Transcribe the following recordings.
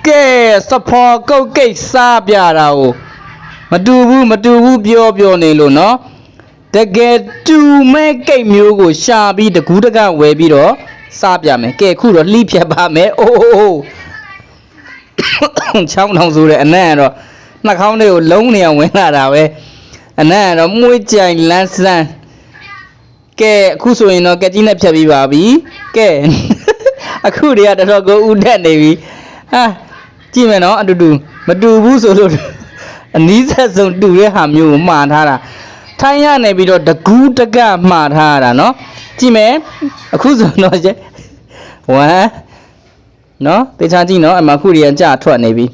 ကဲစဖော်ကုတ်ကိတ်စားပြတာကိုမတူဘူးပြောနေလို့နော်တကယ်တူမဲ့ကိတ်မျိုးကိုရှာပြီးတကူးတကဝယ်ပြီးတော့စားပြမယ်ကဲခုတော့လှိဖြတ်ပါမယ်အိုးချောင်းထောင်ဆိုတဲ့အနံ့ကတော့နှာခေါင်းတွေကိုလုံးနေအောင်ဝင်လာတာပဲအနံ့ကတော့မွေးကြိုင်လန်းဆန်းကဲအခုဆိုရင်တော့ကက်ကြီးနဲ့ဖြတ်ပြီးပါပြီကဲအခုတည်းကတော်တော်ကိုဥတက်နေပြီဟာကြည့်မယ်နော်အတူတူမတူဘူးဆိုလို့အနီးဆက်ဆုံးတူတဲ့ဟာမျိုးကိုမှားထားတာထိုင်းရနေပြီးတော့တကူးတကမှားထားတာနော်ကြည့်မယ်အခုဆိုတော့ကျ1နော်တေချာကြည့်နော်အမခုတည်းကကြာထွက်နေပြီ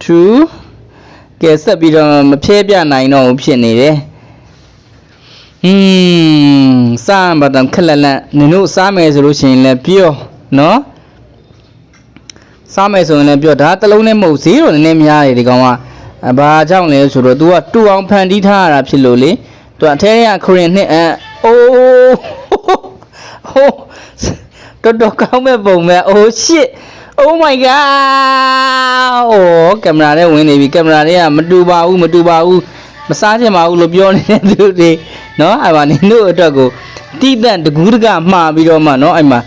2ကဲဆက်ပြီးတော့မဖြဲပြနိုင်တော့ဘူးဖြစ်နေတယ်စားမတမ်းခက်လက်လက်နင်တို့စားမယ်ဆိုလို့ရှိရင်လည်းပြောနော်စားမယ်ဆိုရင်လည်းပြောဒါတလုံးနဲ့မဟုတ်ဈေးတော့နည်းနည်းများတယ်ဒီကောင်ကဘာကြောင့်လဲဆိုတော့ तू ကတူအောင်ဖန်တီးထားရတာဖြစ်လို့လေ तू အထဲကခရင်နှစ်အိုးဟိုတော်ကောင်းမဲ့ပုံပဲ oh shit oh my god โอ้ကင်မရာနဲ့ဝင်နေပြီကင်မရာတွေကမတူပါဘူးမစားချင်ပါဘူးလို့ပြောနေတဲ့သူတွေနော်အဲ့မှာနင်တို့အတွက်ကိုတိတန့်တကူးတကမှားပြီးတော့မှနော်အဲ့မှာ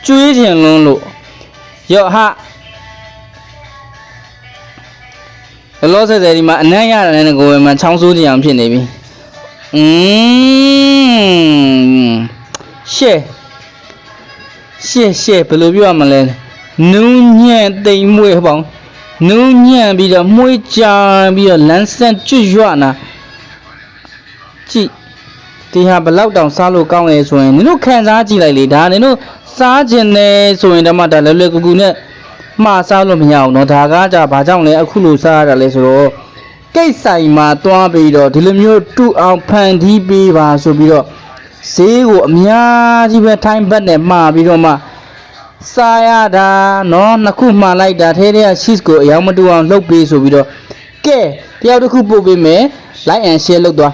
ကျွေးချင်လွန်းလို့ရော့ဟာလောဆယ်ဒီမှာအနံ့ရတယ်နဲ့ကိုယ်မှချောင်းဆိုးကြအောင်ဖြစ်နေပြီရှေ့ဘယ်လိုပြောရမလဲနူးညံ့တိမ်မွေးပေါင်းနူးညံ့ပြီးတော့မွေးကြပြီးတော့လန်းဆန်းကျွတ်ရွနာကြည့်ဒီဟာဘလောက်တောင်စားလို့ကောင်းလဲဆိုရင်နင်တို့ခံစားကြည့်လိုက်လေဒါနင်တို့စားခြင်းနဲ့ဆိုရင်ဓမ္မတာလွယ်လွယ်ကူကူနဲ့မှားစားလို့မရအောင်နော်ဒါကကြဘာကြောင့်လဲအခုလိုစားရတာလဲဆိုတော့ကိတ်ဆိုင်မှာသွားပြီးတော့ဒီလိုမျိုးတူအောင်ဖန်တီးပေးပါဆိုပြီးတော့ဈေးကိုအများကြီးပဲထိုင်းဘက်နဲ့မှားပြီးတော့မှစားရတာနော်နှစ်ခုမှားလိုက်တာထဲထဲက cheese ကိုအယောင်မတူအောင်လှုပ်ပေးဆိုပြီးတော့ကဲတယောက်တစ်ခုပို့ပေးမယ် like and share လုပ်သွား